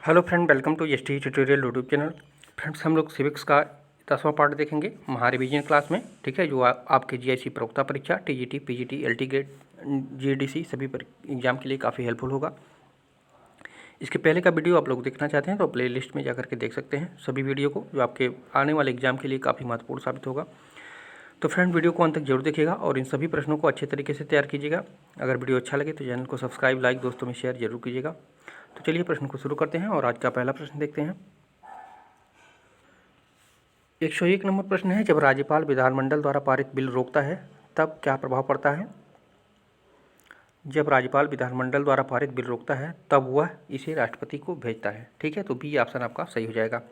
Hello friend, welcome to S T tutorial YouTube channel. Friends, हम लोग civics का 10वां part देखेंगे महारिवीजन क्लास में। ठीक है, जो आपके जीआईसी प्रवक्ता परीक्षा, TGT, PGT, LT grade, GDC सभी एग्जाम के लिए काफ़ी हेल्पफुल होगा। इसके पहले का वीडियो आप लोग देखना चाहते हैं तो प्ले लिस्ट में जाकर के देख सकते हैं सभी वीडियो को, जो आपके आने वाले एग्जाम के लिए काफ़ी महत्वपूर्ण साबित होगा। तो फ्रेंड, वीडियो को अंत तक जरूर देखिएगा और इन सभी प्रश्नों को अच्छे तरीके से तैयार कीजिएगा। अगर वीडियो अच्छा लगे तो चैनल को सब्सक्राइब, लाइक, दोस्तों में शेयर जरूर कीजिएगा। तो चलिए प्रश्न को शुरू करते हैं और आज का पहला प्रश्न देखते हैं। 101 नंबर प्रश्न है, जब राज्यपाल विधानमंडल द्वारा पारित बिल रोकता है तब क्या प्रभाव पड़ता है? जब राज्यपाल विधानमंडल द्वारा पारित बिल रोकता है तब वह इसे राष्ट्रपति को भेजता है। ठीक है, तो बी ऑप्शन आपका सही हो जाएगा।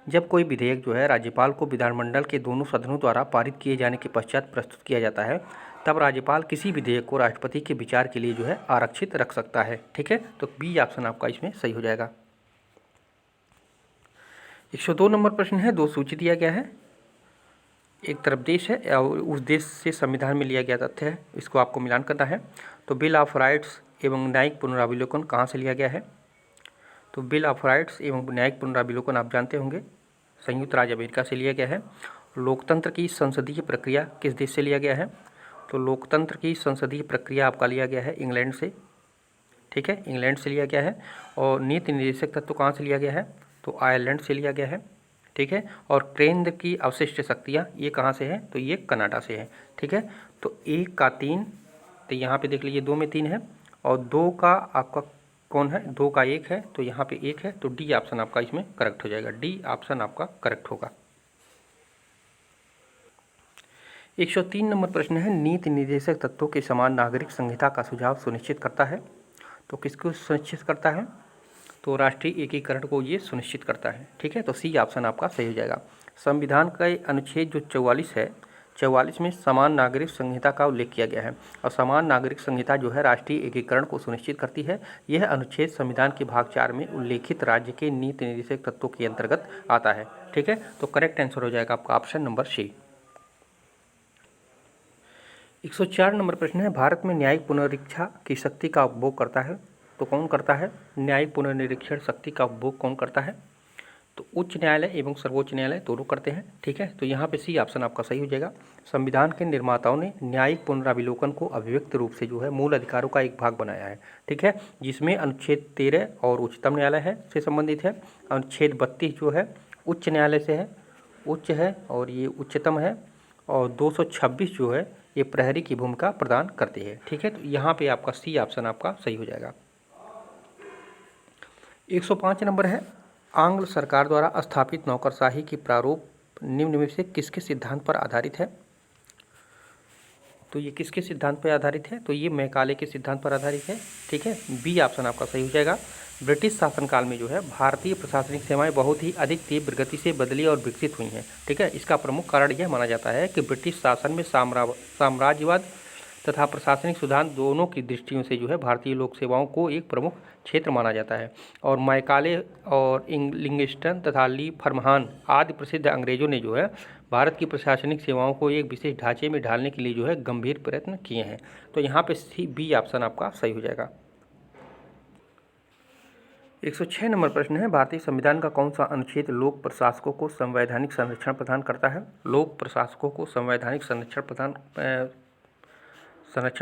जब कोई विधेयक जो है राज्यपाल को विधानमंडल के दोनों सदनों द्वारा पारित किए जाने के पश्चात प्रस्तुत किया जाता है, तब राज्यपाल किसी विधेयक को राष्ट्रपति के विचार के लिए जो है आरक्षित रख सकता है। ठीक है, तो बी ऑप्शन आपका इसमें सही हो जाएगा। 102 नंबर प्रश्न है, दो सूची दिया गया है। एक तरफ देश है और उस देश से संविधान में लिया गया तथ्य है, इसको आपको मिलान करना है। तो बिल ऑफ राइट्स एवं न्यायिक पुनरावलोकन कहाँ से लिया गया है? तो बिल ऑफ राइट्स एवं न्यायिक पुनरावलोकन आप जानते होंगे संयुक्त राज्य अमेरिका से लिया गया है। लोकतंत्र की संसदीय प्रक्रिया किस देश से लिया गया है? तो लोकतंत्र की संसदीय प्रक्रिया आपका लिया गया है इंग्लैंड से। ठीक है, इंग्लैंड से लिया गया है। और नीति निर्देशक तत्व कहाँ से लिया गया है? तो आयरलैंड से लिया गया है। ठीक है, और केंद्र की अवशिष्ट शक्तियाँ ये कहाँ से है? तो ये कनाडा से है। ठीक है, तो 1 का 3, तो यहाँ पे देख लीजिए 2 में 3 है और 2 का आपका कौन है? 2 का 1 है, तो यहाँ पे 1 है, तो डी ऑप्शन आपका इसमें करेक्ट हो जाएगा। डी ऑप्शन आपका करेक्ट होगा। 103 नंबर प्रश्न है, नीति निर्देशक तत्वों के समान नागरिक संहिता का सुझाव सुनिश्चित करता है। तो किसको सुनिश्चित करता है? तो राष्ट्रीय एकीकरण को ये सुनिश्चित करता है। ठीक है, तो सी ऑप्शन आपका सही हो जाएगा। संविधान का अनुच्छेद जो 44 है, 44 में समान नागरिक संहिता का उल्लेख किया गया है और समान नागरिक संहिता जो है राष्ट्रीय एकीकरण को सुनिश्चित करती है। यह अनुच्छेद संविधान के भाग 4 में उल्लेखित राज्य के नीति निर्देशक तत्वों के अंतर्गत आता है। ठीक है, तो करेक्ट आंसर हो जाएगा आपका ऑप्शन नंबर सी। 104 नंबर प्रश्न है, भारत में न्यायिक पुनरीक्षा की शक्ति का उपभोग करता है तो कौन करता है? न्यायिक पुनरीक्षण शक्ति का उपभोग कौन करता है? तो उच्च न्यायालय एवं सर्वोच्च न्यायालय दोनों करते हैं। ठीक है, तो यहाँ पे सी ऑप्शन आपका सही हो जाएगा। संविधान के निर्माताओं ने न्यायिक पुनरावलोकन को अभिव्यक्त रूप से जो है मूल अधिकारों का एक भाग बनाया है। ठीक है, जिसमें अनुच्छेद 13 और उच्चतम न्यायालय है से संबंधित है। अनुच्छेद 32 जो है उच्च न्यायालय से है, उच्च है और ये उच्चतम है। और 226 जो है ये प्रहरी की भूमिका प्रदान करती है। ठीक है, तो यहाँ पे आपका सी ऑप्शन आपका सही हो जाएगा। 105 नंबर है, आंग्ल सरकार द्वारा स्थापित नौकरशाही की प्रारूप निम्न में से किसके सिद्धांत पर आधारित है? तो ये किसके सिद्धांत पर आधारित है? तो ये मैकाले के सिद्धांत पर आधारित है। ठीक है, बी ऑप्शन आपका सही हो जाएगा। ब्रिटिश शासनकाल में जो है भारतीय प्रशासनिक सेवाएं बहुत ही अधिक तीव्र गति से बदली और विकसित हुई हैं। ठीक है, इसका प्रमुख कारण यह माना जाता है कि ब्रिटिश शासन में साम्राज्यवाद तथा प्रशासनिक सुधार दोनों की दृष्टियों से जो है भारतीय लोक सेवाओं को एक प्रमुख क्षेत्र माना जाता है। और मैकाले और लिंगस्टन तथा ली फर्महान आदि प्रसिद्ध अंग्रेजों ने जो है भारत की प्रशासनिक सेवाओं को एक विशेष ढांचे में ढालने के लिए जो है गंभीर प्रयत्न किए हैं। तो यहाँ पे सी बी ऑप्शन आपका सही हो जाएगा। 106 नंबर प्रश्न है, भारतीय संविधान का कौन सा अनुच्छेद लोक प्रशासकों को संवैधानिक संरक्षण प्रदान करता है? लोक प्रशासकों को संवैधानिक संरक्षण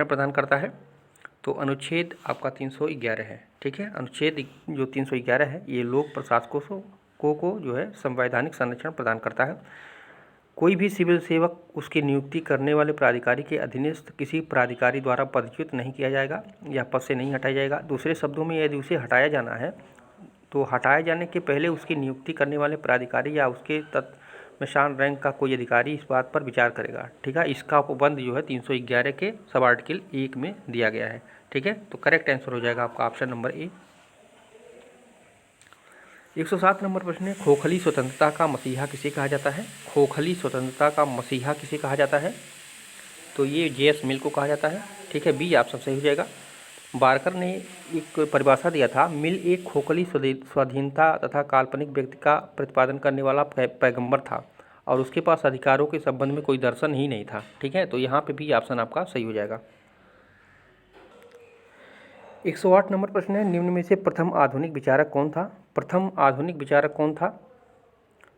प्रदान करता है। तो अनुच्छेद आपका 311 है। ठीक है, अनुच्छेद जो 311 है ये लोक प्रशासकों को जो है संवैधानिक संरक्षण प्रदान करता है। कोई भी सिविल सेवक उसकी नियुक्ति करने वाले प्राधिकारी के अधीनस्थ किसी प्राधिकारी द्वारा पदच्युत नहीं किया जाएगा या पद से नहीं हटाया जाएगा। दूसरे शब्दों में यदि उसे हटाया जाना है तो हटाए जाने के पहले उसकी नियुक्ति करने वाले प्राधिकारी या उसके तत्मशान रैंक का कोई अधिकारी इस बात पर विचार करेगा। ठीक है, इसका उपबंध जो है 311 के सब आर्टिकल 1 में दिया गया है। ठीक है, तो करेक्ट आंसर हो जाएगा आपका ऑप्शन नंबर ए। 107 नंबर प्रश्न है, खोखली स्वतंत्रता का मसीहा किसे कहा जाता है? खोखली स्वतंत्रता का मसीहा किसे कहा जाता है? तो ये जे.एस. मिल को कहा जाता है। ठीक है, बी ऑप्शन सही हो जाएगा। बारकर ने एक परिभाषा दिया था, मिल एक खोखली स्वाधीनता तथा काल्पनिक व्यक्ति का प्रतिपादन करने वाला पैगंबर था और उसके पास अधिकारों के संबंध में कोई दर्शन ही नहीं था। ठीक है, तो यहाँ पे भी ऑप्शन आपका सही हो जाएगा। 108 नंबर प्रश्न है, निम्न में से प्रथम आधुनिक विचारक कौन था? प्रथम आधुनिक विचारक कौन था?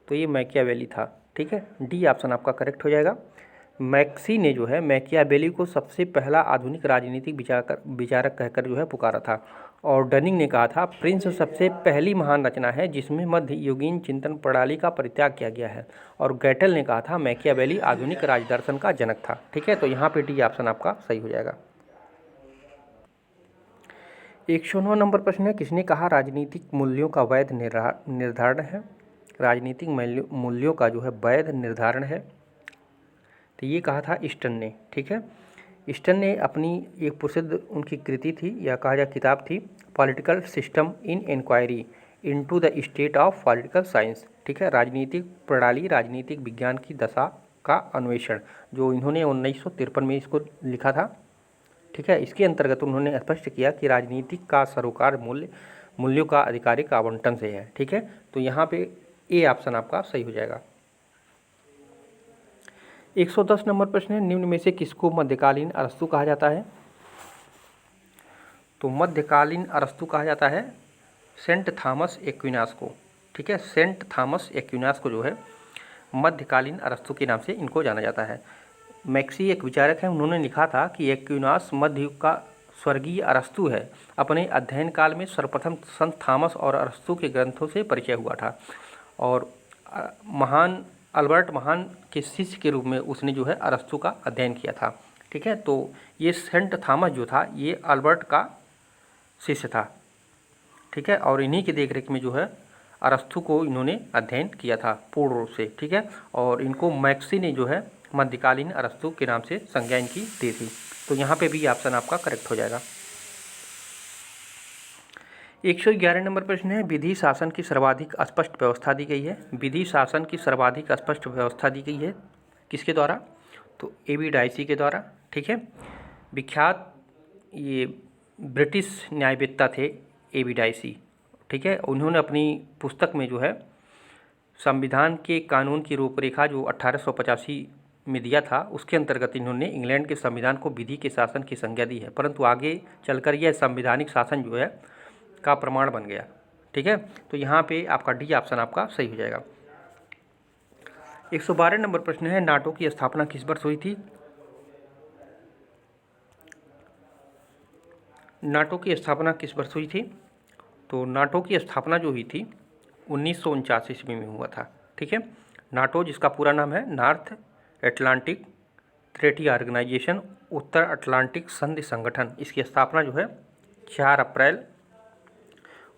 तो ये मैकियावेली था। ठीक है, डी ऑप्शन आपका करेक्ट हो जाएगा। मैक्सी ने जो है मैकियावेली को सबसे पहला आधुनिक राजनीतिक विचारक कहकर जो है पुकारा था। और डनिंग ने कहा था प्रिंस सबसे पहली महान रचना है जिसमें मध्ययुगीन चिंतन प्रणाली का परित्याग किया गया है। और गैटल ने कहा था मैकियावेली आधुनिक राजदर्शन का जनक था। ठीक है, तो यहाँ पे डी ऑप्शन आपका सही हो जाएगा। 109 नंबर प्रश्न है, किसने कहा राजनीतिक मूल्यों का वैध निर्धारण है? राजनीतिक मूल्यों का जो है वैध निर्धारण है, तो ये कहा था ईस्टन ने। ठीक है, ईस्टन ने अपनी एक प्रसिद्ध उनकी कृति थी या कहा जाए किताब थी, political system in inquiry into the state of political science. ठीक है, राजनीतिक प्रणाली राजनीतिक विज्ञान की दशा का अन्वेषण, जो इन्होंने 1953 में इसको लिखा था। ठीक है, इसके अंतर्गत उन्होंने स्पष्ट किया कि राजनीतिक का सरोकार मूल्यों का आधिकारिक आवंटन से है। ठीक है, तो यहाँ पे ए ऑप्शन आपका सही हो जाएगा। 110 नंबर प्रश्न है, निम्न में से किसको मध्यकालीन अरस्तु कहा जाता है? तो मध्यकालीन अरस्तु कहा जाता है सेंट थॉमस एक्विनास को। ठीक है, सेंट थॉमस एक्विनास को जो है मध्यकालीन अरस्तु के नाम से इनको जाना जाता है। मैक्सी एक विचारक है, उन्होंने लिखा था कि एक्विनास मध्ययुग का स्वर्गीय अरस्तु है। अपने अध्ययन काल में सर्वप्रथम संत थॉमस और अरस्तु के ग्रंथों से परिचय हुआ था और महान अल्बर्ट महान के शिष्य के रूप में उसने जो है अरस्तु का अध्ययन किया था। ठीक है, तो ये सेंट थॉमस जो था ये अल्बर्ट का शिष्य था। ठीक है, और इन्हीं की देखरेख में जो है अरस्तु को इन्होंने अध्ययन किया था पूर्ण रूप से। ठीक है, और इनको मैक्सी ने जो है मध्यकालीन अरस्तु के नाम से संज्ञा इनकी दी थी। तो यहाँ पे भी ऑप्शन आपका करेक्ट हो जाएगा। 111 नंबर प्रश्न है, विधि शासन की सर्वाधिक स्पष्ट व्यवस्था दी गई है। विधि शासन की सर्वाधिक स्पष्ट व्यवस्था दी गई है किसके द्वारा? तो एबी डाइसी के द्वारा। ठीक है, विख्यात ये ब्रिटिश न्यायवेत्ता थे एबी डाइसी। ठीक है, उन्होंने अपनी पुस्तक में जो है संविधान के कानून की रूपरेखा जो 1885 में दिया था उसके अंतर्गत इन्होंने इंग्लैंड के संविधान को विधि के शासन की संज्ञा दी है, परंतु आगे चलकर यह संवैधानिक शासन जो है का प्रमाण बन गया। ठीक है, तो यहाँ पे आपका डी ऑप्शन आपका सही हो जाएगा। 112 नंबर प्रश्न है, नाटो की स्थापना किस वर्ष हुई थी? नाटो की स्थापना किस वर्ष हुई थी? तो नाटो की स्थापना जो हुई थी 1949 ईस्वी में हुआ था। ठीक है, नाटो जिसका पूरा नाम है नॉर्थ एटलांटिक ट्रेटी ऑर्गेनाइजेशन, उत्तर अटलांटिक संधि संगठन, इसकी स्थापना जो है 4 अप्रैल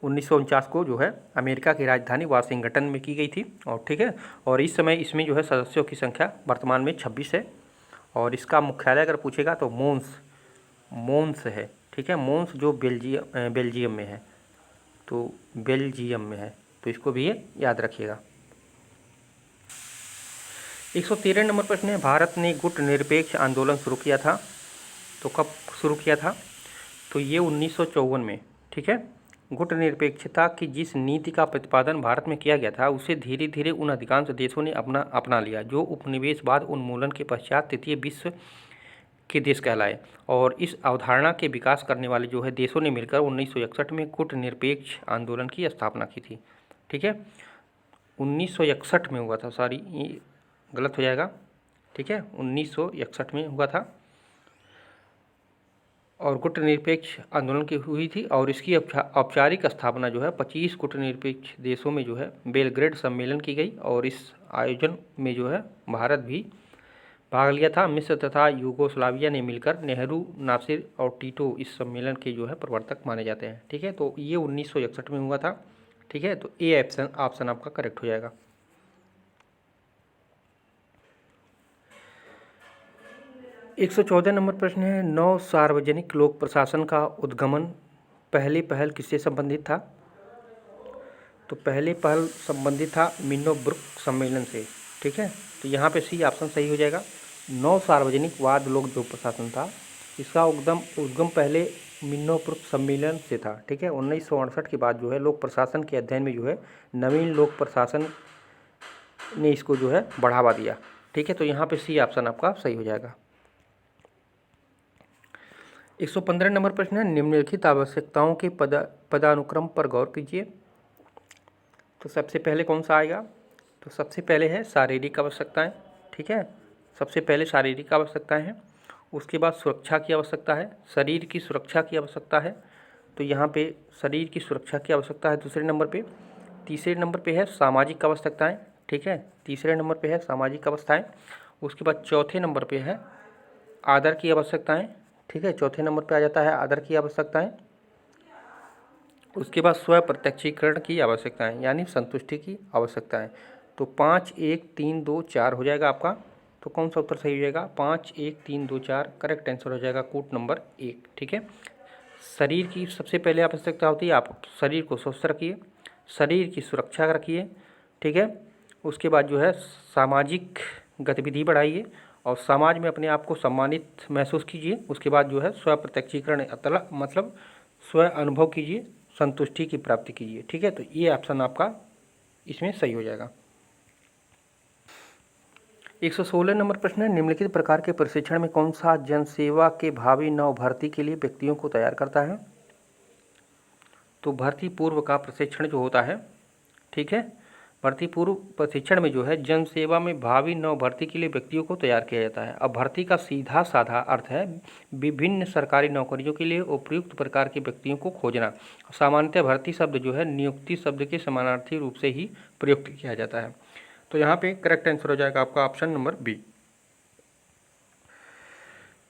1949 को जो है अमेरिका की राजधानी वाशिंगटन में की गई थी। और ठीक है, और इस समय इसमें जो है सदस्यों की संख्या वर्तमान में 26 है और इसका मुख्यालय अगर पूछेगा तो मोन्स है। ठीक है, मोन्स जो बेल्जियम में है, तो बेल्जियम में है, तो इसको भी ये याद रखिएगा। 113 नंबर प्रश्न है, भारत ने गुट निरपेक्ष आंदोलन शुरू किया था, तो कब शुरू किया था? तो ये 1954 में। ठीक है, गुट निरपेक्षता की जिस नीति का प्रतिपादन भारत में किया गया था उसे धीरे धीरे उन अधिकांश देशों ने अपना लिया जो उपनिवेशवाद उन्मूलन के पश्चात तृतीय विश्व के देश कहलाए। और इस अवधारणा के विकास करने वाले जो है देशों ने मिलकर 1961 में गुट निरपेक्ष आंदोलन की स्थापना की थी। ठीक है, 1961 में हुआ था, सॉरी ये गलत हो जाएगा। ठीक है, 1961 में हुआ था और गुट निरपेक्ष आंदोलन की हुई थी और इसकी औपचारिक स्थापना जो है 25 गुट निरपेक्ष देशों में जो है बेलग्रेड सम्मेलन की गई और इस आयोजन में जो है भारत भी भाग लिया था। मिस्र तथा यूगोस्लाविया ने मिलकर नेहरू, नासिर और टीटो इस सम्मेलन के जो है प्रवर्तक माने जाते हैं। ठीक है, तो ये 1961 में हुआ था। ठीक है, तो ए ऑप्शन आपका करेक्ट हो जाएगा। 114 नंबर प्रश्न है, नव सार्वजनिक लोक प्रशासन का उद्गमन पहले पहल किससे संबंधित था? तो पहले पहल संबंधित था मिनो ब्रुक सम्मेलन से। ठीक है, तो यहाँ पे सी ऑप्शन सही हो जाएगा। नव सार्वजनिकवाद लोक जो प्रशासन था इसका उद्गम पहले मिनो ब्रुक सम्मेलन से था। ठीक है, 1968 के बाद जो है लोक प्रशासन के अध्ययन में जो है नवीन लोक प्रशासन ने इसको जो है बढ़ावा दिया। ठीक है, तो यहाँ पे सी ऑप्शन आपका सही हो जाएगा। 115 नंबर प्रश्न है, निम्नलिखित आवश्यकताओं के पदानुक्रम पर गौर कीजिए। तो सबसे पहले कौन सा आएगा? तो सबसे पहले है शारीरिक आवश्यकताएं, ठीक है, सबसे पहले शारीरिक आवश्यकताएं हैं। उसके बाद सुरक्षा की आवश्यकता है, शरीर की सुरक्षा की आवश्यकता है। तो यहाँ पे शरीर की सुरक्षा की आवश्यकता है दूसरे नंबर पे। तीसरे नंबर पे है सामाजिक आवश्यकताएं, ठीक है, तीसरे नंबर पे है सामाजिक अवस्थाएं। उसके बाद चौथे नंबर पे है आदर की आवश्यकताएं, ठीक है, चौथे नंबर पे आ जाता है आदर की आवश्यकताएं। उसके बाद स्व प्रत्यक्षीकरण की आवश्यकताएं यानी संतुष्टि की आवश्यकताएं। तो 5 1 3 2 4 हो जाएगा आपका। तो कौन सा उत्तर सही हो जाएगा? 5 1 3 2 4 करेक्ट आंसर हो जाएगा कोट नंबर 1, ठीक है। शरीर की सबसे पहले आवश्यकता होती है, आप शरीर को स्वस्थ रखिए, शरीर की सुरक्षा रखिए, ठीक है। उसके बाद जो है सामाजिक गतिविधि बढ़ाइए और समाज में अपने आप को सम्मानित महसूस कीजिए। उसके बाद जो है स्व प्रत्यक्षीकरण मतलब स्व अनुभव कीजिए, संतुष्टि की प्राप्ति कीजिए, ठीक है। तो ये ऑप्शन आपका इसमें सही हो जाएगा। 116 नंबर प्रश्न है, निम्नलिखित प्रकार के प्रशिक्षण में कौन सा जनसेवा के भावी नव भर्ती के लिए व्यक्तियों को तैयार करता है? तो भर्ती पूर्व का प्रशिक्षण जो होता है, ठीक है, भर्ती पूर्व प्रशिक्षण में जो है जन सेवा में भावी नव भर्ती के लिए व्यक्तियों को तैयार किया जाता है। अब भर्ती का सीधा साधा अर्थ है विभिन्न सरकारी नौकरियों के लिए उपयुक्त प्रकार के व्यक्तियों को खोजना। सामान्यतः भर्ती शब्द जो है नियुक्ति शब्द के समानार्थी रूप से ही प्रयुक्त किया जाता है। तो यहाँ पे करेक्ट आंसर हो जाएगा आपका ऑप्शन नंबर बी।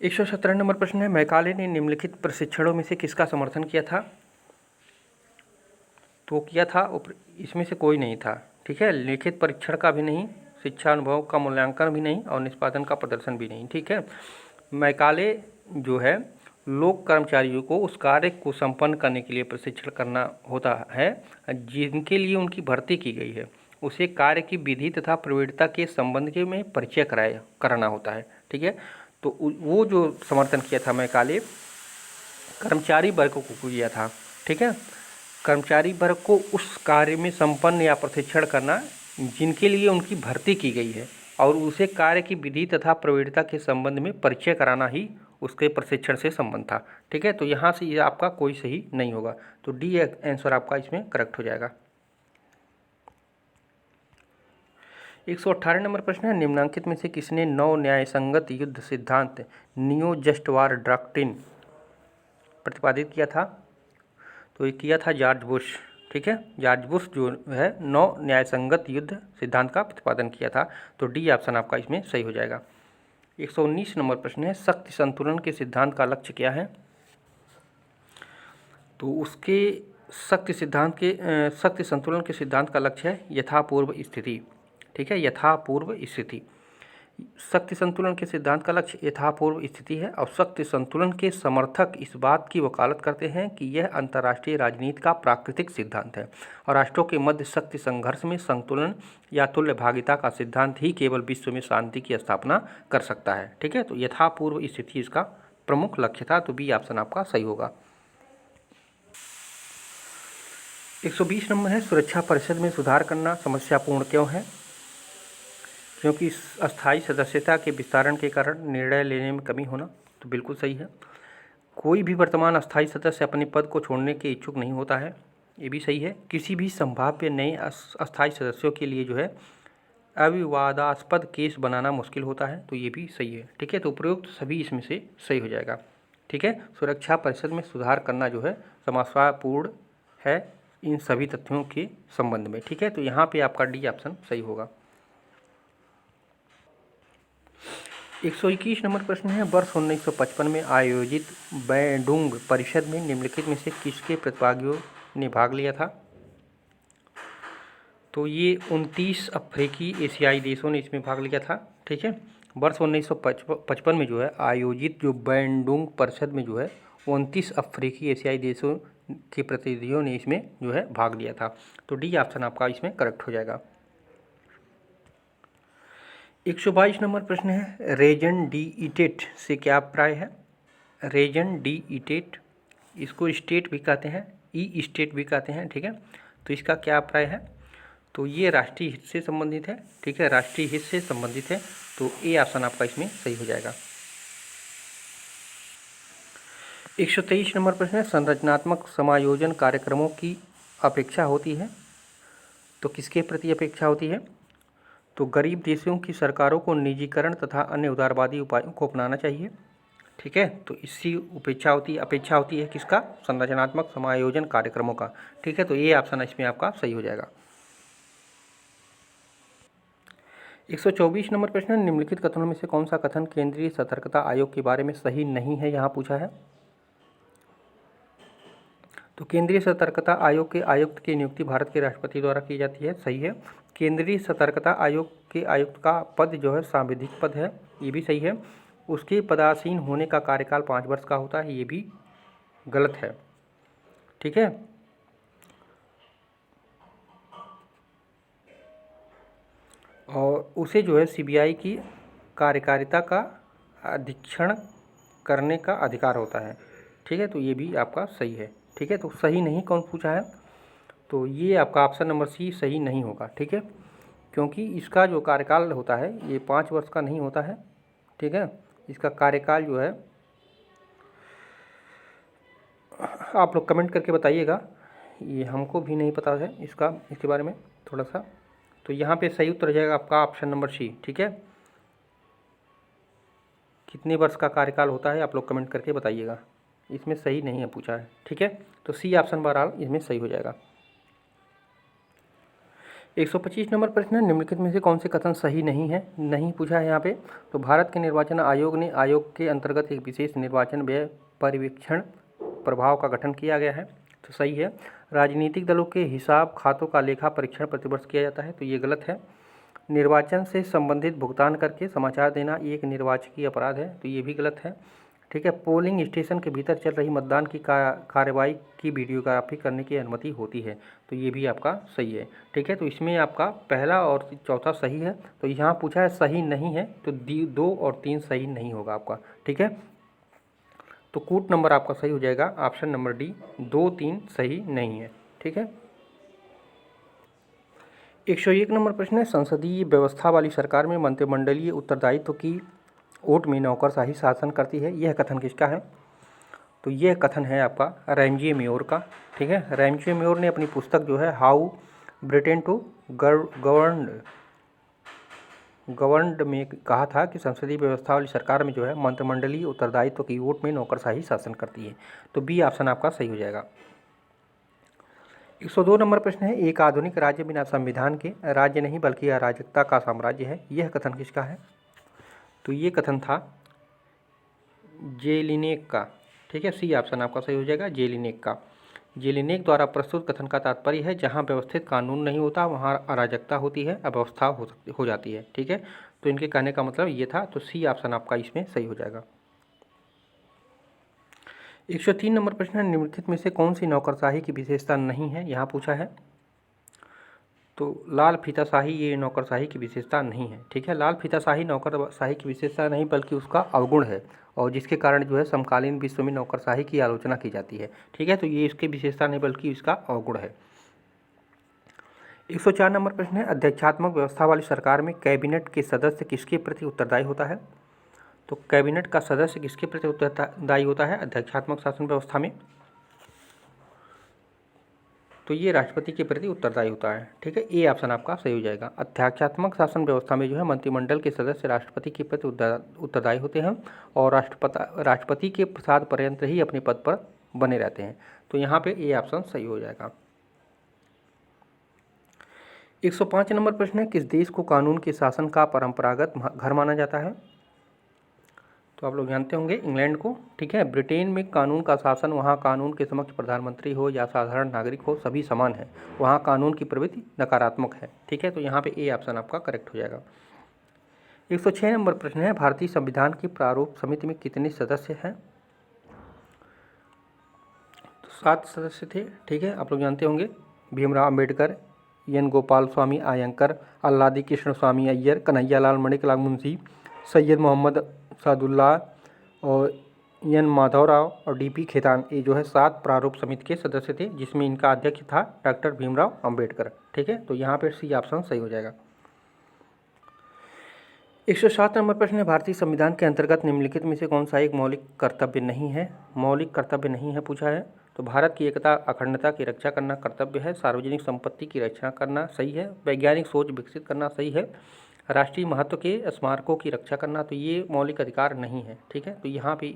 117 नंबर प्रश्न है, मैकाले ने निम्नलिखित प्रशिक्षणों में से किसका समर्थन किया था? तो किया था इसमें से कोई नहीं था, ठीक है, लिखित परीक्षण का भी नहीं, शिक्षा अनुभव का मूल्यांकन भी नहीं और निष्पादन का प्रदर्शन भी नहीं, ठीक है। मैकाले जो है लोक कर्मचारियों को उस कार्य को संपन्न करने के लिए प्रशिक्षण करना होता है जिनके लिए उनकी भर्ती की गई है, उसे कार्य की विधि तथा प्रवृत्ता के संबंध के में परिचय कराना होता है, ठीक है। तो वो जो समर्थन किया था मैकाले कर्मचारी वर्ग को किया था, ठीक है, कर्मचारी वर्ग को उस कार्य में संपन्न या प्रशिक्षण करना जिनके लिए उनकी भर्ती की गई है और उसे कार्य की विधि तथा प्रवृत्ता के संबंध में परिचय कराना ही उसके प्रशिक्षण से संबंध था, ठीक है। तो यहाँ से ये आपका कोई सही नहीं होगा, तो डी आंसर आपका इसमें करेक्ट हो जाएगा। 118 नंबर प्रश्न है, निम्नांकित में से किसने नव न्यायसंगत युद्ध सिद्धांत नियो जस्ट वार डॉक्ट्रिन प्रतिपादित किया था? तो ये किया था जॉर्ज बुश, ठीक है, जॉर्ज बुश जो है नव न्यायसंगत युद्ध सिद्धांत का प्रतिपादन किया था। तो डी ऑप्शन आपका इसमें सही हो जाएगा। 119 नंबर प्रश्न है, शक्ति संतुलन के सिद्धांत का लक्ष्य क्या है? तो उसके शक्ति संतुलन के सिद्धांत का लक्ष्य है यथापूर्व स्थिति, ठीक है, यथापूर्व स्थिति। शक्ति संतुलन के सिद्धांत का लक्ष्य यथापूर्व स्थिति है और शक्ति संतुलन के समर्थक इस बात की वकालत करते हैं कि यह अंतर्राष्ट्रीय राजनीति का प्राकृतिक सिद्धांत है और राष्ट्रों के मध्य शक्ति संघर्ष में संतुलन या तुल्य भागिता का सिद्धांत ही केवल विश्व में शांति की स्थापना कर सकता है, ठीक है। तो यथापूर्व स्थिति इसका प्रमुख लक्ष्य था, तो बी ऑप्शन आपका सही होगा। 120 नंबर है, सुरक्षा परिषद में सुधार करना समस्यापूर्ण क्यों है? क्योंकि अस्थायी सदस्यता के विस्तारण के कारण निर्णय लेने में कमी होना। तो बिल्कुल सही है, कोई भी वर्तमान अस्थायी सदस्य अपने पद को छोड़ने के इच्छुक नहीं होता है, ये भी सही है। किसी भी संभाव्य नए अस्थायी सदस्यों के लिए जो है अविवादास्पद केस बनाना मुश्किल होता है, तो ये भी सही है, ठीक है। तो उपयुक्त सभी इसमें से सही हो जाएगा, ठीक है। सुरक्षा परिषद में सुधार करना जो है समस्यापूर्ण है इन सभी तथ्यों के संबंध में, ठीक है। तो यहाँ पे आपका डी ऑप्शन सही होगा। 121 नंबर प्रश्न है, वर्ष 1955 में आयोजित बैंडुंग परिषद में निम्नलिखित में से किसके प्रतिभागियों ने भाग लिया था? तो ये 29 अफ्रीकी एशियाई देशों ने इसमें भाग लिया था, ठीक है। वर्ष 1955 में जो है आयोजित जो बैंडुंग परिषद में जो है 29 अफ्रीकी एशियाई देशों के प्रतिनिधियों ने इसमें जो है भाग लिया था। तो डी ऑप्शन आपका इसमें करेक्ट हो जाएगा। 122 नंबर प्रश्न है, रेजन डी इटेट से क्या अभिप्राय है? रेजन डी इटेट, इसको स्टेट भी कहते हैं, ई स्टेट भी कहते हैं, ठीक है। तो इसका क्या अभिप्राय है? तो ये राष्ट्रीय हित से संबंधित है, ठीक है, राष्ट्रीय हित से संबंधित है। तो ए ऑप्शन आपका इसमें सही हो जाएगा। 123 नंबर प्रश्न है, संरचनात्मक समायोजन कार्यक्रमों की अपेक्षा होती है? तो किसके प्रति अपेक्षा होती है? तो गरीब देशों की सरकारों को निजीकरण तथा अन्य उदारवादी उपायों को अपनाना चाहिए। ठीक है, तो इसकी अपेक्षा होती है किसका? संरचनात्मक समायोजन कार्यक्रमों का। ठीक है, तो ये ऑप्शन इसमें आपका सही हो जाएगा। 124 नंबर प्रश्न, निम्नलिखित कथनों में से कौन सा कथन केंद्रीय सतर्कता आयोग के बारे में सही नहीं है? यहाँ पूछा है। तो केंद्रीय सतर्कता आयोग के आयुक्त की नियुक्ति भारत के राष्ट्रपति द्वारा की जाती है, सही है। केंद्रीय सतर्कता आयोग के आयुक्त का पद जो है सांविधिक पद है, ये भी सही है। उसके पदासीन होने का कार्यकाल 5 वर्ष का होता है, ये भी गलत है। ठीक है, और उसे जो है सीबीआई की कार्यकारिता का अधीक्षण करने का अधिकार होता है। ठीक है, तो ये भी आपका सही है। ठीक है, तो सही नहीं कौन पूछा है? तो ये आपका ऑप्शन नंबर सी सही नहीं होगा। ठीक है, क्योंकि इसका जो कार्यकाल होता है ये 5 वर्ष का नहीं होता है। ठीक है, इसका कार्यकाल जो है, आप लोग कमेंट करके बताइएगा, ये हमको भी नहीं पता है इसके बारे में थोड़ा सा। तो यहाँ पे सही उत्तर हो जाएगा आपका ऑप्शन नंबर सी। ठीक है, कितने वर्ष का कार्यकाल होता है आप लोग कमेंट करके बताइएगा, इसमें सही नहीं है पूछा है। ठीक है, तो सी ऑप्शन बहरहाल इसमें सही हो जाएगा। 125 नंबर प्रश्न, निम्नलिखित में से कौन से कथन सही नहीं है? नहीं पूछा है यहाँ पे। तो भारत के निर्वाचन आयोग ने आयोग के अंतर्गत एक विशेष निर्वाचन व्यय पर्यवेक्षण प्रभाव का गठन किया गया है, तो सही है। राजनीतिक दलों के हिसाब खातों का लेखा परीक्षण प्रतिवर्ष किया जाता है, तो ये गलत है। निर्वाचन से संबंधित भुगतान करके समाचार देना एक निर्वाचकीय अपराध है, तो ये भी गलत है। ठीक है, पोलिंग स्टेशन के भीतर चल रही मतदान की कार्रवाई की वीडियोग्राफी करने की अनुमति होती है, तो ये भी आपका सही है। ठीक है, तो इसमें आपका पहला और चौथा सही है। तो यहाँ पूछा है सही नहीं है, तो 2 और 3 सही नहीं होगा आपका। ठीक है, तो कूट नंबर आपका सही हो जाएगा ऑप्शन नंबर डी, 2, 3 सही नहीं है। ठीक है, 101 नंबर प्रश्न है, संसदीय व्यवस्था वाली सरकार में मंत्रिमंडलीय उत्तरदायित्व की ओट में नौकरशाही शासन करती है, यह कथन किसका है? तो यह कथन है आपका रैमजे मेयोर का। ठीक है, रैमजे मेयोर ने अपनी पुस्तक जो है हाउ ब्रिटेन टू गवर्नड में कहा था कि संसदीय व्यवस्था वाली सरकार में जो है मंत्रिमंडलीय उत्तरदायित्व की ओट में नौकरशाही शासन करती है, तो बी ऑप्शन आपका सही हो जाएगा। 102 नंबर प्रश्न है, एक आधुनिक राज्य बिना संविधान के राज्य नहीं बल्कि अराजकता का साम्राज्य है, यह कथन किसका है? तो ये कथन था जेलिनेक का। ठीक है, सी ऑप्शन आपका सही हो जाएगा, जेलिनेक का। जेलिनेक द्वारा प्रस्तुत कथन का तात्पर्य है जहां व्यवस्थित कानून नहीं होता वहां अराजकता होती है, अव्यवस्था हो जाती है। ठीक है, तो इनके कहने का मतलब ये था, तो सी ऑप्शन आपका इसमें सही हो जाएगा। 103 नंबर प्रश्न है, निम्नलिखित में से कौन सी नौकरशाही की विशेषता नहीं है? यहाँ पूछा है। तो लाल फीताशाही ये नौकरशाही की विशेषता नहीं है। ठीक है, लाल फीताशाही नौकरशाही की विशेषता नहीं बल्कि उसका अवगुण है, और जिसके कारण जो है समकालीन विश्व में नौकरशाही की आलोचना की जाती है। ठीक है, तो ये इसकी विशेषता नहीं बल्कि इसका अवगुण है। 104 नंबर प्रश्न है, अध्यक्षात्मक व्यवस्था वाली सरकार में कैबिनेट के सदस्य किसके प्रति उत्तरदायी होता है? तो कैबिनेट का सदस्य किसके प्रति उत्तरदायी होता है अध्यक्षात्मक शासन व्यवस्था में? तो ये राष्ट्रपति के प्रति उत्तरदायी होता है। ठीक है, ए ऑप्शन आपका सही हो जाएगा। अध्यक्षात्मक शासन व्यवस्था में जो है मंत्रिमंडल के सदस्य राष्ट्रपति के प्रति उत्तरदायी होते हैं और राष्ट्रपति के प्रसाद पर्यंत ही अपने पद पर बने रहते हैं, तो यहाँ पे ए ऑप्शन सही हो जाएगा। 105 नंबर प्रश्न है, किस देश को कानून के शासन का परंपरागत घर माना जाता है? तो आप लोग जानते होंगे इंग्लैंड को। ठीक है, ब्रिटेन में कानून का शासन, वहाँ कानून के समक्ष प्रधानमंत्री हो या साधारण नागरिक हो सभी समान है, वहाँ कानून की प्रवृत्ति नकारात्मक है। ठीक है, तो यहाँ पे ए ऑप्शन आपका करेक्ट हो जाएगा। 106 नंबर प्रश्न है, भारतीय संविधान की प्रारूप समिति में कितने सदस्य हैं? तो 7 सदस्य थे। ठीक है, आप लोग जानते होंगे भीमराव अम्बेडकर, एन गोपाल स्वामी आयंकर, आल्लादी कृष्ण स्वामी अय्यर, कन्हैयालाल मणिकलाल मुंशी, सैयद मोहम्मद सादुल्ला और एन माधवराव और डीपी खेतान, ये जो है 7 प्रारूप समिति के सदस्य थे, जिसमें इनका अध्यक्ष था डॉक्टर भीमराव अंबेडकर। ठीक है, तो यहाँ पर सी ऑप्शन सही हो जाएगा। 107 नंबर प्रश्न है, भारतीय संविधान के अंतर्गत निम्नलिखित में से कौन सा एक मौलिक कर्तव्य नहीं है? मौलिक कर्तव्य नहीं है पूछा है। तो भारत की एकता अखंडता की रक्षा करना कर्तव्य है, सार्वजनिक संपत्ति की रक्षा करना सही है, वैज्ञानिक सोच विकसित करना सही है, राष्ट्रीय महत्व के स्मारकों की रक्षा करना, तो ये मौलिक अधिकार नहीं है। ठीक है, तो यहाँ पे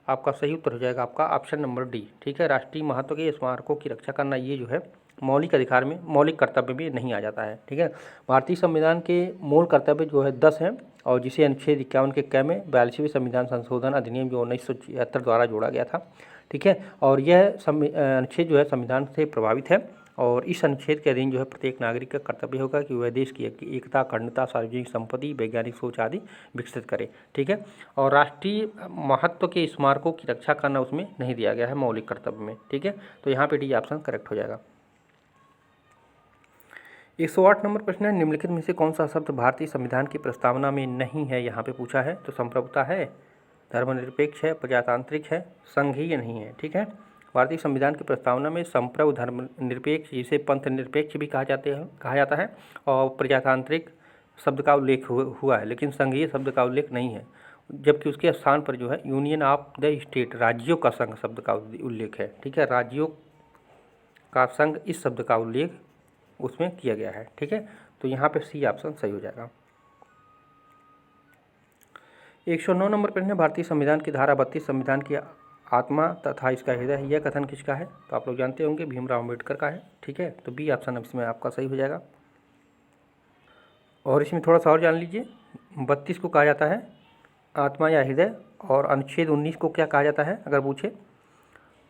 आपका सही उत्तर हो जाएगा आपका ऑप्शन नंबर डी। ठीक है, राष्ट्रीय महत्व के स्मारकों की रक्षा करना ये जो है मौलिक अधिकार में, मौलिक कर्तव्य में नहीं आ जाता है। ठीक है, भारतीय संविधान के मूल कर्तव्य जो है 10 हैं और जिसे अनुच्छेद 51 के क में 42वें संविधान संशोधन अधिनियम जो 1976 द्वारा जोड़ा गया था। ठीक है, और यह अनुच्छेद जो है संविधान से प्रभावित है और इस अनुच्छेद के अधीन जो है प्रत्येक नागरिक का कर्तव्य होगा कि वह देश की एकता, अखंडता, सार्वजनिक संपत्ति, वैज्ञानिक सोच आदि विकसित करे। ठीक है, और राष्ट्रीय महत्व के स्मारकों की रक्षा करना उसमें नहीं दिया गया है मौलिक कर्तव्य में। ठीक है, तो यहाँ पे डी ऑप्शन करेक्ट हो जाएगा। 108 नंबर प्रश्न है, निम्नलिखित में से कौन सा शब्द भारतीय संविधान की प्रस्तावना में नहीं है, यहाँ पे पूछा है। तो संप्रभुता है, धर्मनिरपेक्ष है, प्रजातांत्रिक है, संघीय नहीं है। ठीक है, भारतीय संविधान की प्रस्तावना में संप्रभु, धर्मनिरपेक्ष, जिसे पंथ निरपेक्ष भी कहा जाता है और प्रजातांत्रिक शब्द का उल्लेख हुआ है, लेकिन संघीय शब्द का उल्लेख नहीं है, जबकि उसके स्थान पर जो है यूनियन ऑफ द स्टेट, राज्यों का संघ शब्द का उल्लेख है। ठीक है, राज्यों का संघ इस शब्द का उल्लेख उसमें किया गया है। ठीक है, तो यहाँ पे सी ऑप्शन सही हो जाएगा। 109 नंबर प्रश्न है, भारतीय संविधान की धारा 32 संविधान की आत्मा तथा इसका हृदय है, यह कथन किसका है? तो आप लोग जानते होंगे भीमराव अम्बेडकर का है। ठीक है, तो बी ऑप्शन इसमें आपका सही हो जाएगा। और इसमें थोड़ा सा और जान लीजिए, 32 को कहा जाता है आत्मा या हृदय, और अनुच्छेद 19 को क्या कहा जाता है अगर पूछे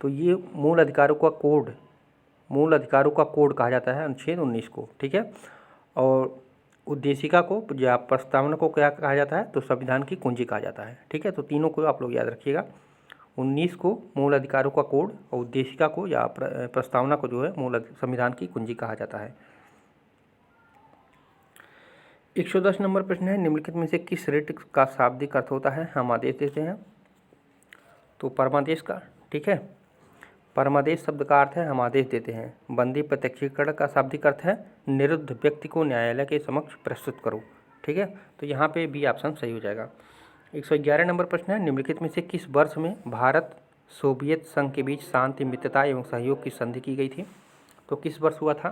तो ये मूल अधिकारों का कोड कहा जाता है अनुच्छेद 19 को। ठीक है, और उद्देशिका को या प्रस्तावना को क्या कहा जाता है? तो संविधान की कुंजी कहा जाता है। ठीक है, तो तीनों को आप लोग याद रखिएगा, 19 को मूल अधिकारों का कोड और उद्देशिका को या प्रस्तावना को जो है संविधान की कुंजी कहा जाता है। 110 नंबर प्रश्न है, निम्नलिखित में से किस रिट का शाब्दिक अर्थ होता है? हम आदेश देते हैं, तो परमादेश का। ठीक है, परमादेश शब्द का अर्थ है हम आदेश देते हैं। बंदी प्रत्यक्षीकरण का शाब्दिक अर्थ है निरुद्ध व्यक्ति को न्यायालय के समक्ष प्रस्तुत करो। ठीक है, तो यहाँ पे बी ऑप्शन सही हो जाएगा। 111 नंबर प्रश्न है, निम्नलिखित में से किस वर्ष में भारत सोवियत संघ के बीच शांति, मित्रता एवं सहयोग की संधि की गई थी? तो किस वर्ष हुआ था?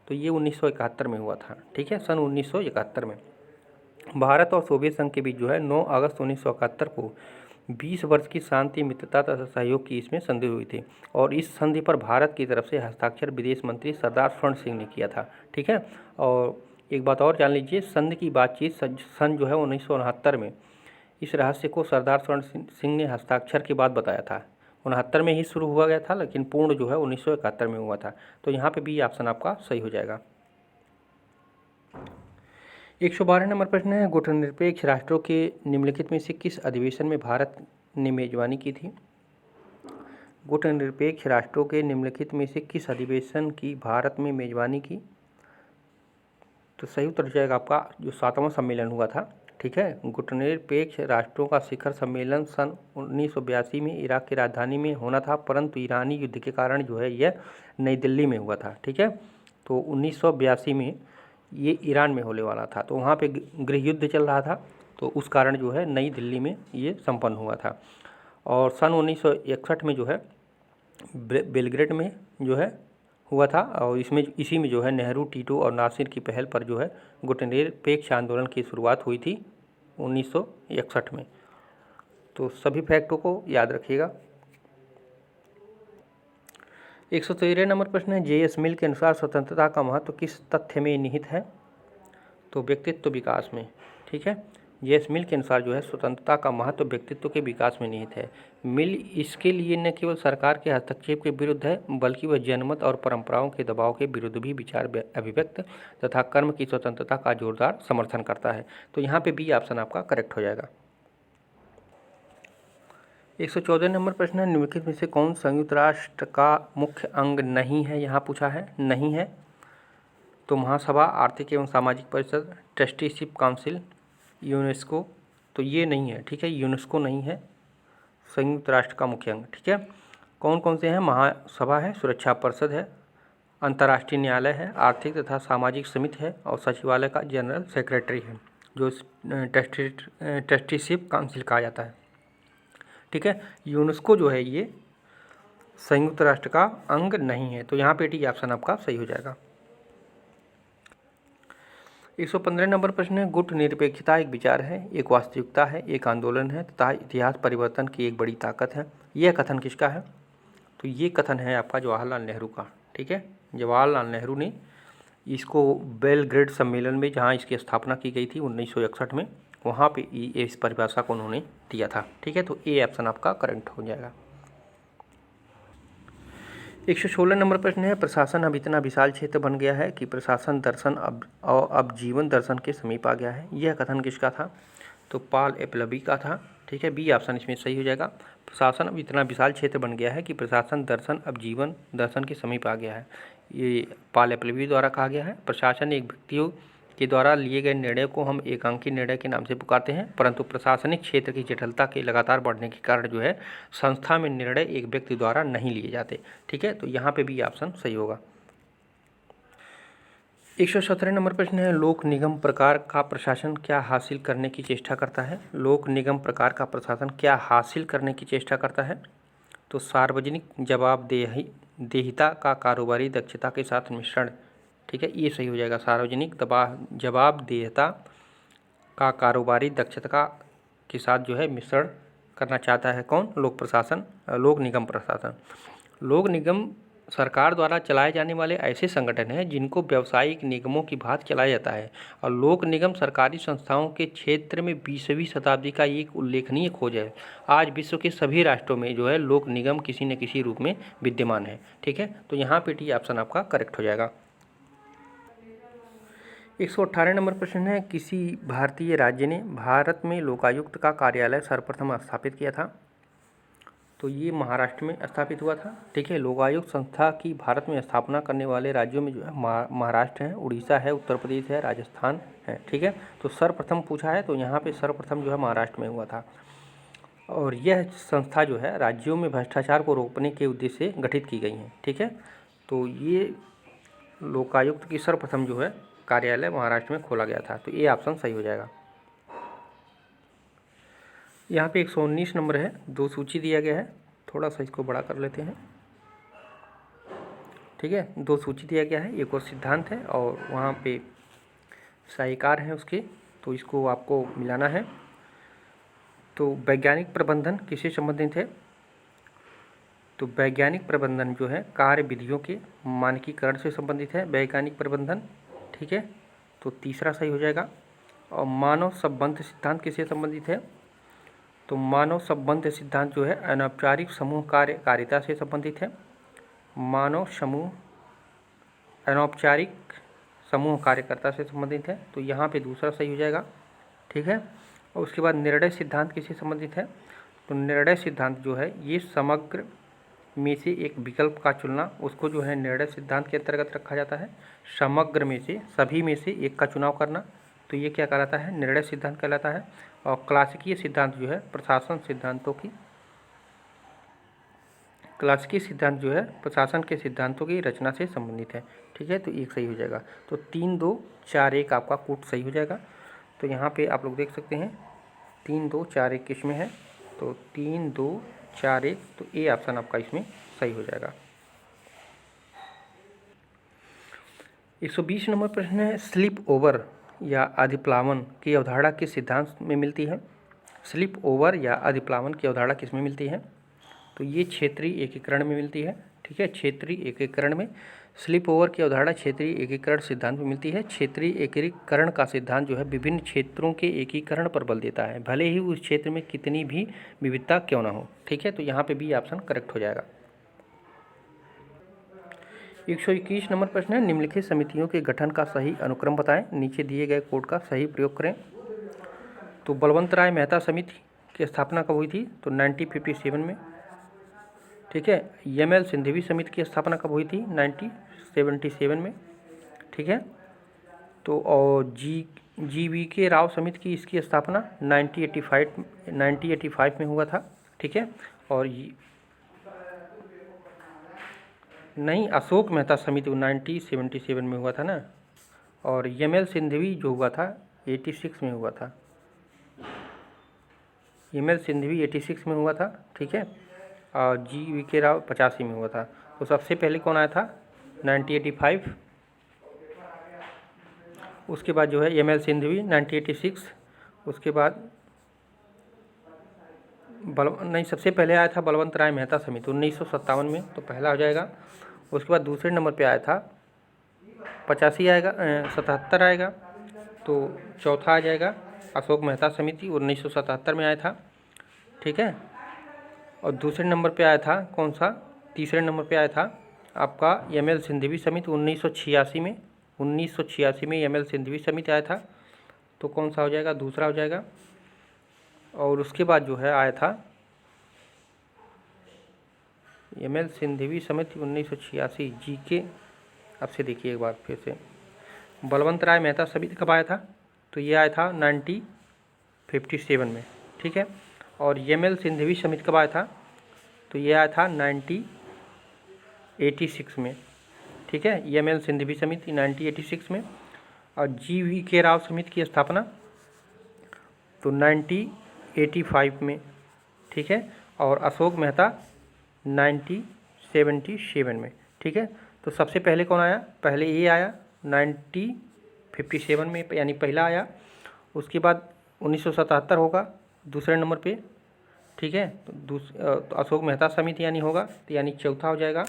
तो ये 1971 में हुआ था। ठीक है, सन 1971 में भारत और सोवियत संघ के बीच जो है 9 अगस्त 1971 को 20 वर्ष की शांति, मित्रता तथा सहयोग की इसमें संधि हुई थी और इस संधि पर भारत की तरफ से हस्ताक्षर विदेश मंत्री सरदार स्वर्ण सिंह ने किया था। ठीक है, और एक बात और जान लीजिए, संधि की बातचीत सन जो है 1969 में इस रहस्य को सरदार स्वर्ण सिंह ने हस्ताक्षर के बाद बताया था। 69 में ही शुरू हुआ गया था, लेकिन पूर्ण जो है 1971 में हुआ था। तो यहाँ पे बी ऑप्शन आपका सही हो जाएगा। 112 नंबर प्रश्न है, गुटनिरपेक्ष राष्ट्रों के निम्नलिखित में से किस अधिवेशन में भारत ने मेजबानी की थी? गुटनिरपेक्ष राष्ट्रों के निम्नलिखित में से किस अधिवेशन की भारत में मेजबानी की? तो सही उत्तर हो जाएगा आपका जो 7वां सम्मेलन हुआ था। ठीक है, गुटनिरपेक्ष राष्ट्रों का शिखर सम्मेलन सन 1982 में इराक की राजधानी में होना था, परंतु ईरानी युद्ध के कारण जो है यह नई दिल्ली में हुआ था। ठीक है, तो 1982 में ये ईरान में होने वाला था, तो वहाँ पे गृह युद्ध चल रहा था, तो उस कारण जो है नई दिल्ली में ये संपन्न हुआ था। और सन 1961 में जो है बेलग्रेड में जो है हुआ था और इसी में जो है नेहरू, टीटो और नासिर की पहल पर जो है गुटनिरपेक्ष आंदोलन की शुरुआत हुई थी 1961 में। तो सभी फैक्टों को याद रखिएगा। 113 नंबर प्रश्न है, J.S. मिल के अनुसार स्वतंत्रता का महत्व किस तथ्य में निहित है? तो व्यक्तित्व विकास में। ठीक है, J.S. मिल के अनुसार जो है स्वतंत्रता का महत्व व्यक्तित्व के विकास में निहित है। मिल इसके लिए न केवल सरकार के हस्तक्षेप के विरुद्ध है, बल्कि वह जनमत और परंपराओं के दबाव के विरुद्ध भी विचार अभिव्यक्त तथा कर्म की स्वतंत्रता का जोरदार समर्थन करता है। तो यहाँ पे बी ऑप्शन आपका करेक्ट हो जाएगा। 114 नंबर प्रश्न है, निम्नलिखित में से कौन संयुक्त राष्ट्र का मुख्य अंग नहीं है? यहाँ पूछा है, नहीं है। तो महासभा, आर्थिक एवं सामाजिक परिषद, ट्रस्टीशिप काउंसिल, यूनेस्को, तो ये नहीं है। ठीक है, यूनेस्को नहीं है संयुक्त राष्ट्र का मुख्य अंग। ठीक है, कौन कौन से हैं? महासभा है, सुरक्षा परिषद है, अंतर्राष्ट्रीय न्यायालय है, आर्थिक तथा सामाजिक समिति है और सचिवालय का जनरल सेक्रेटरी है, जो ट्रस्टीशिप काउंसिल कहा जाता है। ठीक है, यूनेस्को जो है ये संयुक्त राष्ट्र का अंग नहीं है। तो यहाँ पे डी ऑप्शन आपका सही हो जाएगा। 115 नंबर प्रश्न है, गुट निरपेक्षता एक विचार है, एक वास्तविकता है, एक आंदोलन है तथा इतिहास परिवर्तन की एक बड़ी ताकत है। यह कथन किसका है? तो ये कथन है आपका जवाहरलाल नेहरू का। ठीक है, जवाहरलाल नेहरू ने इसको बेलग्रेड सम्मेलन में, जहाँ इसकी स्थापना की गई थी 1961 में, वहाँ पे इस परिभाषा को उन्होंने दिया था। ठीक है, तो ए ऑप्शन आपका करेक्ट हो जाएगा। 116 नंबर प्रश्न है, प्रशासन अब इतना विशाल क्षेत्र बन गया है कि प्रशासन दर्शन अब जीवन दर्शन के समीप आ गया है। यह कथन किसका था? तो पॉल एपलबी का था। ठीक है, बी ऑप्शन इसमें सही हो जाएगा। प्रशासन अब इतना विशाल क्षेत्र बन गया है कि प्रशासन दर्शन अब जीवन दर्शन के समीप आ गया है। ये पॉल एपलबी द्वारा कहा गया है। प्रशासन एक व्यक्तियों के द्वारा लिए गए निर्णय को हम एकांकी निर्णय के नाम से पुकारते हैं, परंतु प्रशासनिक क्षेत्र की जटिलता के लगातार बढ़ने के कारण जो है संस्था में निर्णय एक व्यक्ति द्वारा नहीं लिए जाते। ठीक है, तो यहाँ पे भी ऑप्शन सही होगा। 117 नंबर प्रश्न है, लोक निगम प्रकार का प्रशासन क्या हासिल करने की चेष्टा करता है? लोक निगम प्रकार का प्रशासन क्या हासिल करने की चेष्टा करता है? तो सार्वजनिक जवाबदेहिता का कारोबारी दक्षता के साथ मिश्रण। ठीक है, ये सही हो जाएगा। सार्वजनिक जवाबदेहिता का कारोबारी दक्षता के साथ जो है मिश्रण करना चाहता है कौन? लोक निगम प्रशासन। लोक निगम सरकार द्वारा चलाए जाने वाले ऐसे संगठन हैं जिनको व्यावसायिक निगमों की भांति चलाया जाता है, और लोक निगम सरकारी संस्थाओं के क्षेत्र में 20वीं शताब्दी का एक उल्लेखनीय खोज है। आज विश्व के सभी राष्ट्रों में जो है लोक निगम किसी न किसी रूप में विद्यमान है। ठीक है, तो यहाँ पे टी ऑप्शन आपका करेक्ट हो जाएगा। 118 नंबर प्रश्न है, किसी भारतीय राज्य ने भारत में लोकायुक्त का कार्यालय सर्वप्रथम स्थापित किया था? तो ये महाराष्ट्र में स्थापित हुआ था। ठीक है, लोकायुक्त संस्था की भारत में स्थापना करने वाले राज्यों में जो है महाराष्ट्र है, उड़ीसा है, उत्तर प्रदेश है, राजस्थान है। ठीक है, तो सर्वप्रथम पूछा है तो यहाँ पे सर्वप्रथम जो है महाराष्ट्र में हुआ था, और यह संस्था जो है राज्यों में भ्रष्टाचार को रोकने के उद्देश्य से गठित की गई है। ठीक है, तो ये लोकायुक्त की सर्वप्रथम जो है कार्यालय महाराष्ट्र में खोला गया था। तो ये ऑप्शन सही हो जाएगा। यहाँ पे 119 नंबर है, दो सूची दिया गया है, थोड़ा सा इसको बड़ा कर लेते हैं। ठीक है, दो सूची दिया गया है, एक और सिद्धांत है और वहाँ पे साहिकार हैं उसके, तो इसको आपको मिलाना है। तो वैज्ञानिक प्रबंधन किससे संबंधित है? तो वैज्ञानिक प्रबंधन जो है कार्य विधियों के मानकीकरण से संबंधित है वैज्ञानिक प्रबंधन। ठीक है, तो तीसरा सही हो जाएगा। और मानव संबंध सिद्धांत किससे संबंधित है? तो मानव संबंध सिद्धांत जो है अनौपचारिक समूह कार्यकारिता से संबंधित है। मानव समूह अनौपचारिक समूह कार्यकर्ता से संबंधित है, तो यहाँ पे दूसरा सही हो जाएगा। ठीक है, और उसके बाद निर्णय सिद्धांत किससे संबंधित है? तो निर्णय सिद्धांत जो है ये समग्र में से एक विकल्प का चुनना, उसको जो है निर्णय सिद्धांत के अंतर्गत रखा जाता है। समग्र में से, सभी में से एक का चुनाव करना, तो ये क्या कहलाता है? निर्णय सिद्धांत कहलाता है। और क्लासिकीय सिद्धांत जो है प्रशासन के सिद्धांतों की रचना से संबंधित है। ठीक है, तो एक सही हो जाएगा। तो 3, 2, 4, 1 आपका कूट सही हो जाएगा। तो यहाँ पे आप लोग देख सकते हैं 3, 2, 4, 1 किस में है? तो 3, 2, 4, 1, तो ए ऑप्शन आपका इसमें सही हो जाएगा। 120 नंबर प्रश्न है, स्लिप ओवर या अधिप्लावन की अवधारणा किस सिद्धांत में मिलती है? स्लिप ओवर या अधिप्लावन की अवधारणा किस में मिलती है? तो ये क्षेत्रीय एकीकरण में मिलती है। ठीक है, क्षेत्रीय एकीकरण में स्लिप ओवर की अवधारणा क्षेत्रीय एकीकरण सिद्धांत में मिलती है। क्षेत्रीय एकीकरण का सिद्धांत जो है विभिन्न क्षेत्रों के एकीकरण पर बल देता है, भले ही उस क्षेत्र में कितनी भी विविधता क्यों ना हो। ठीक है, तो यहाँ पे बी ऑप्शन करेक्ट हो जाएगा। 121 नंबर प्रश्न है, निम्नलिखित समितियों के गठन का सही अनुक्रम बताएं, नीचे दिए गए कोड का सही प्रयोग करें। तो बलवंत राय मेहता समिति की स्थापना कब हुई थी? तो 1957 में। ठीक है, एम.एल. सिंघवी समिति की स्थापना कब हुई थी? 1977 में। ठीक है, तो और जी.वी.के. राव समिति की इसकी स्थापना 1985 में हुआ था। ठीक है, और नहीं, अशोक मेहता समिति 1977 में हुआ था ना, और एम.एल. सिंघवी जो हुआ था 86 में हुआ था। एम.एल. सिंघवी 86 में हुआ था। ठीक है, और GV राव 85 में हुआ था। तो सबसे पहले कौन आया था 1985, उसके बाद जो है ML सिंघवी 1986, उसके बाद सबसे पहले आया था बलवंत राय मेहता समिति 1957 में, तो पहला हो जाएगा। उसके बाद दूसरे नंबर पे आया था 85 आएगा, 77 आएगा, तो चौथा आ जाएगा अशोक मेहता समिति 1977 में आया था, ठीक है। और दूसरे नंबर पे आया था कौन सा, तीसरे नंबर पे आया था आपका ML सिंघवी समिति 1986 में, 1986 में ML सिंघवी समिति आया था, तो कौन सा हो जाएगा, दूसरा हो जाएगा। और उसके बाद जो है आया था ML सिंघवी समिति 1986 GK। अब से देखिए एक बार फिर से, बलवंत राय मेहता समिति कब आया था, तो ये आया था 1957 में, ठीक है। और ML सिंघवी समिति कब आया था, तो ये आया था 1986 में, ठीक है। ML सिंघवी समिति 1986 में। और GV राव समिति की स्थापना तो 1985 में, ठीक है। और अशोक मेहता 1977 में, ठीक है। तो सबसे पहले कौन आया, पहले ये आया 1957 में, यानी पहला आया। उसके बाद 1977 होगा दूसरे नंबर पे, ठीक है। तो अशोक मेहता समिति यानी होगा, तो यानी चौथा हो जाएगा।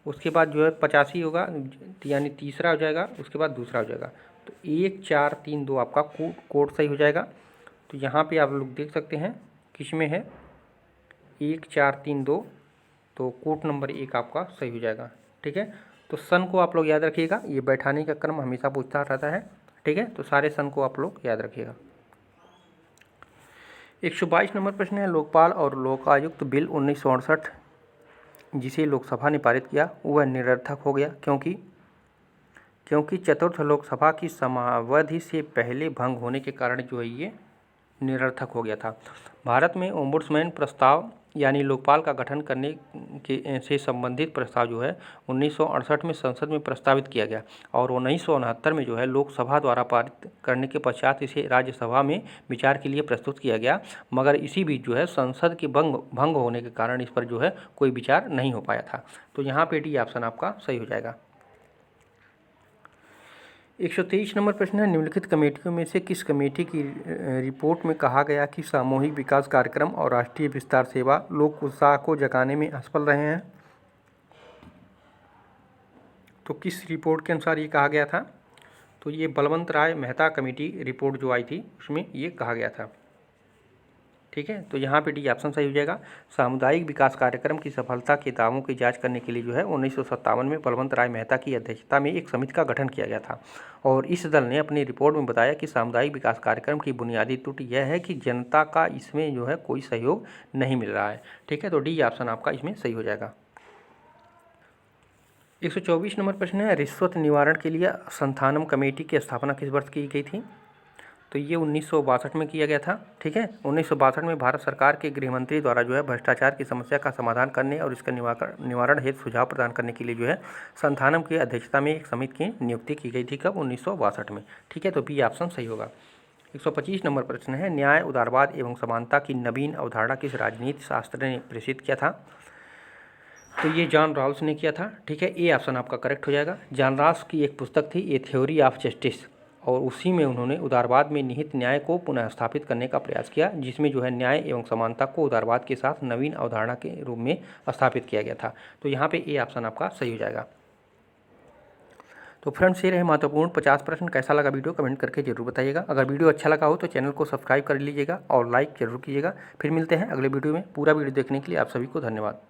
उसके बाद जो है 85 होगा, तो यानी तीसरा हो जाएगा। उसके बाद दूसरा हो जाएगा। तो 1 4 3 2 आपका कोड सही हो जाएगा। तो यहाँ पे आप लोग देख सकते हैं किस में है 1 4 3 2, तो कोड नंबर 1 आपका सही हो जाएगा, ठीक है। तो सन को आप लोग याद रखिएगा, ये बैठाने का क्रम हमेशा पूछता रहता है, ठीक है। तो सारे सन को आप लोग याद रखिएगा। 122 नंबर प्रश्न है, लोकपाल और लोकायुक्त बिल 1968 जिसे लोकसभा ने पारित किया वह निरर्थक हो गया, क्योंकि चतुर्थ लोकसभा की समावधि से पहले भंग होने के कारण जो है ये निरर्थक हो गया था। भारत में ओम्बुड्समैन प्रस्ताव यानी लोकपाल का गठन करने के से संबंधित प्रस्ताव जो है 1968 में संसद में प्रस्तावित किया गया और 1969 में जो है लोकसभा द्वारा पारित करने के पश्चात इसे राज्यसभा में विचार के लिए प्रस्तुत किया गया, मगर इसी बीच जो है संसद के भंग होने के कारण इस पर जो है कोई विचार नहीं हो पाया था। तो यहाँ पे डी ऑप्शन आपका सही हो जाएगा। 123 नंबर प्रश्न है, निम्नलिखित कमेटियों में से किस कमेटी की रिपोर्ट में कहा गया कि सामूहिक विकास कार्यक्रम और राष्ट्रीय विस्तार सेवा लोक उत्साह को जगाने में असफल रहे हैं। तो किस रिपोर्ट के अनुसार ये कहा गया था, तो ये बलवंत राय मेहता कमेटी रिपोर्ट जो आई थी उसमें ये कहा गया था, ठीक है। तो यहाँ पे डी ऑप्शन सही हो जाएगा। सामुदायिक विकास कार्यक्रम की सफलता के दावों की जांच करने के लिए जो है 1957 में बलवंत राय मेहता की अध्यक्षता में एक समिति का गठन किया गया था और इस दल ने अपनी रिपोर्ट में बताया कि सामुदायिक विकास कार्यक्रम की बुनियादी त्रुटि यह है कि जनता का इसमें जो है कोई सहयोग नहीं मिल रहा है, ठीक है। तो डी ऑप्शन आपका इसमें सही हो जाएगा। 124 नंबर प्रश्न है, रिश्वत निवारण के लिए संथानम कमेटी की स्थापना किस वर्ष की गई थी, तो ये 1962 में किया गया था, ठीक है। 1962 में भारत सरकार के गृह मंत्री द्वारा जो है भ्रष्टाचार की समस्या का समाधान करने और इसका निवारण हेतु सुझाव प्रदान करने के लिए जो है संथानम की अध्यक्षता में एक समिति की नियुक्ति की गई थी, कब 1962 में, ठीक है। तो बी ऑप्शन सही होगा। 125 नंबर प्रश्न है, न्याय उदारवाद एवं समानता की नवीन अवधारणा किस राजनीति शास्त्र ने प्रेषित किया था, तो ये जॉन रॉल्स ने किया था, ठीक है। ए ऑप्शन आपका करेक्ट हो जाएगा। जॉन रॉल्स की एक पुस्तक थी ए थ्योरी ऑफ जस्टिस और उसी में उन्होंने उदारवाद में निहित न्याय को पुनः स्थापित करने का प्रयास किया, जिसमें जो है न्याय एवं समानता को उदारवाद के साथ नवीन अवधारणा के रूप में स्थापित किया गया था। तो यहाँ पे ए ऑप्शन आपका सही हो जाएगा। तो फ्रेंड्स ये रहे महत्वपूर्ण 50 प्रश्न। कैसा लगा वीडियो कमेंट करके जरूर बताइएगा। अगर वीडियो अच्छा लगा हो तो चैनल को सब्सक्राइब कर लीजिएगा और लाइक जरूर कीजिएगा। फिर मिलते हैं अगले वीडियो में। पूरा वीडियो देखने के लिए आप सभी को धन्यवाद।